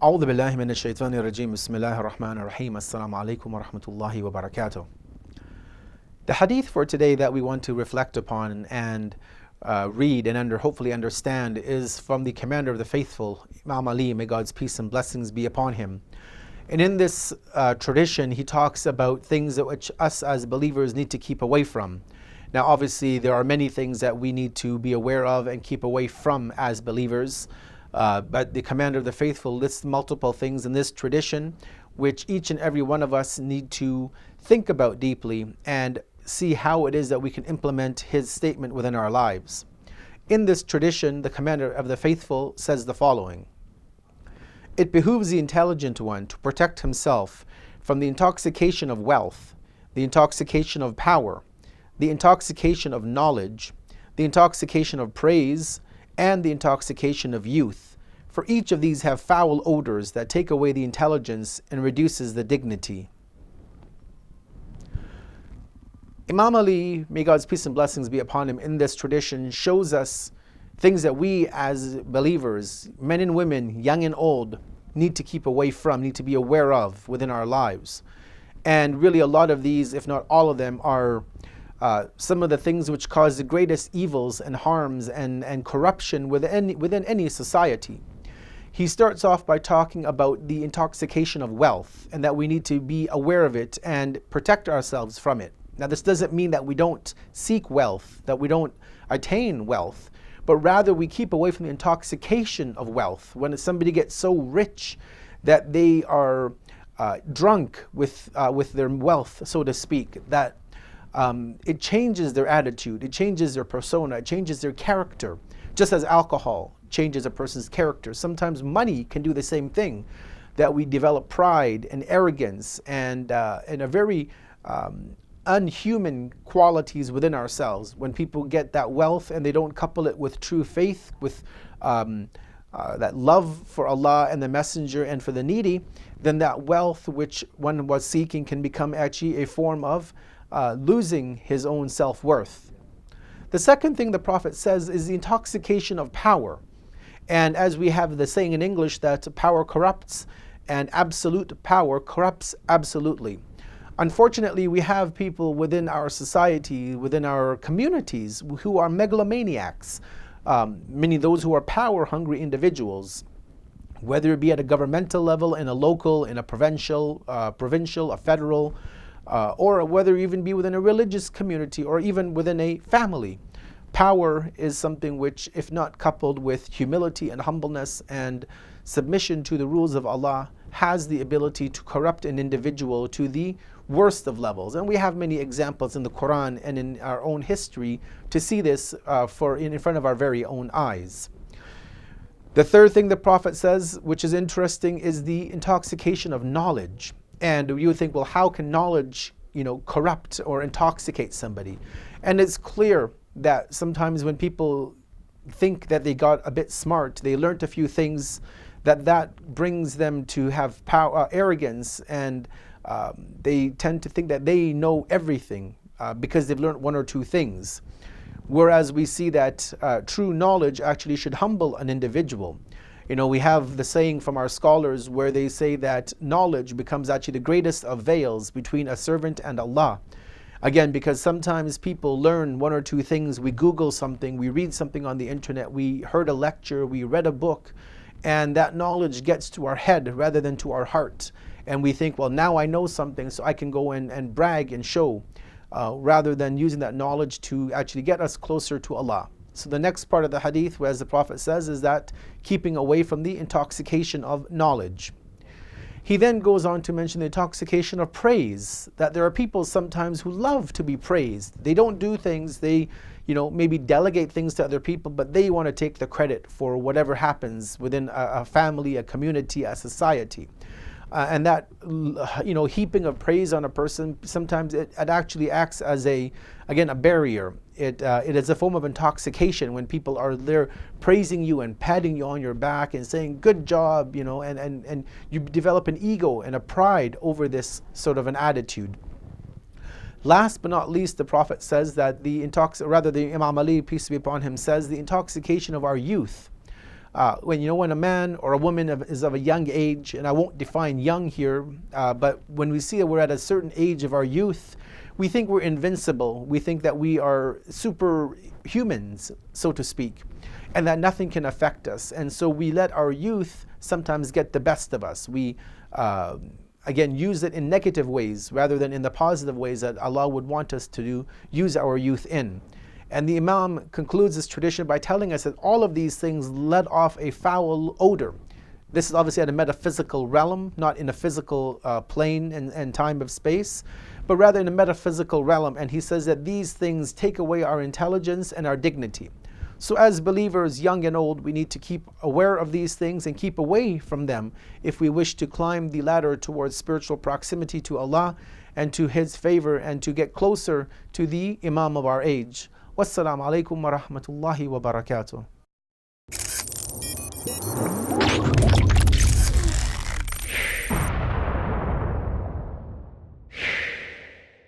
أعوذ بالله من الشيطان الرجيم. بسم الله الرحمن الرحيم. Assalamu alaikum wa rahmatullahi wa barakatuh. The hadith for today that we want to reflect upon and read and hopefully understand is from the commander of the faithful, Imam Ali, may God's peace and blessings be upon him. And in this tradition, he talks about things that which us as believers need to keep away from. Now, obviously, there are many things that we need to be aware of and keep away from as believers. But the commander of the faithful lists multiple things in this tradition, which each and every one of us need to think about deeply and see how it is that we can implement his statement within our lives. In this tradition, the commander of the faithful says the following: "It behooves the intelligent one to protect himself from the intoxication of wealth, the intoxication of power, the intoxication of knowledge, the intoxication of praise, and the intoxication of youth, for each of these have foul odors that take away the intelligence and reduces the dignity." Imam Ali, may God's peace and blessings be upon him, in this tradition shows us things that we as believers, men and women, young and old, need to keep away from, need to be aware of within our lives. And really a lot of these, if not all of them, are some of the things which cause the greatest evils and harms and corruption within any society. He starts off by talking about the intoxication of wealth and that we need to be aware of it and protect ourselves from it. Now, this doesn't mean that we don't seek wealth, that we don't attain wealth, but rather we keep away from the intoxication of wealth. When somebody gets so rich that they are drunk with their wealth, so to speak, that it changes their attitude, it changes their persona, it changes their character. Just as alcohol changes a person's character, sometimes money can do the same thing, that we develop pride and arrogance and a very unhuman qualities within ourselves. When people get that wealth and they don't couple it with true faith, with that love for Allah and the Messenger and for the needy, then that wealth which one was seeking can become actually a form of losing his own self-worth. The second thing the Prophet says is the intoxication of power. And as we have the saying in English that power corrupts and absolute power corrupts absolutely. Unfortunately, we have people within our society, within our communities, who are megalomaniacs, meaning those who are power-hungry individuals, whether it be at a governmental level, in a local, in a provincial, a federal, or whether it even be within a religious community or even within a family. Power is something which, if not coupled with humility and humbleness and submission to the rules of Allah, has the ability to corrupt an individual to the worst of levels. And we have many examples in the Quran and in our own history to see this in front of our very own eyes. The third thing the Prophet says, which is interesting, is the intoxication of knowledge. And you would think, well, how can knowledge, corrupt or intoxicate somebody? And it's clear that sometimes when people think that they got a bit smart, they learnt a few things, that brings them to have power, arrogance, and they tend to think that they know everything because they've learned one or two things. Whereas we see that true knowledge actually should humble an individual. We have the saying from our scholars where they say that knowledge becomes actually the greatest of veils between a servant and Allah. Again, because sometimes people learn one or two things, we Google something, we read something on the internet, we heard a lecture, we read a book, and that knowledge gets to our head rather than to our heart. And we think, well, now I know something, so I can go in and brag and show, rather than using that knowledge to actually get us closer to Allah. So the next part of the hadith, as the Prophet says, is that keeping away from the intoxication of knowledge. He then goes on to mention the intoxication of praise, that there are people sometimes who love to be praised. They don't do things, they maybe delegate things to other people, but they want to take the credit for whatever happens within a family, a community, a society. And that, heaping of praise on a person, sometimes it actually acts as a barrier. It is a form of intoxication when people are there praising you and patting you on your back and saying, good job, and you develop an ego and a pride over this sort of an attitude. Last but not least, the Prophet says that the Imam Ali, peace be upon him, says the intoxication of our youth. When a man or a woman is of a young age, and I won't define young here, but when we see that we're at a certain age of our youth, we think we're invincible. We think that we are superhumans, so to speak, and that nothing can affect us. And so we let our youth sometimes get the best of us. We, again, use it in negative ways rather than in the positive ways that Allah would want us to use our youth in. And the Imam concludes this tradition by telling us that all of these things let off a foul odor. This is obviously at a metaphysical realm, not in a physical plane and time of space, but rather in a metaphysical realm. And he says that these things take away our intelligence and our dignity. So as believers, young and old, we need to keep aware of these things and keep away from them if we wish to climb the ladder towards spiritual proximity to Allah and to His favor and to get closer to the Imam of our age. Wassalamu alaikum wa rahmatullahi wa barakatuh.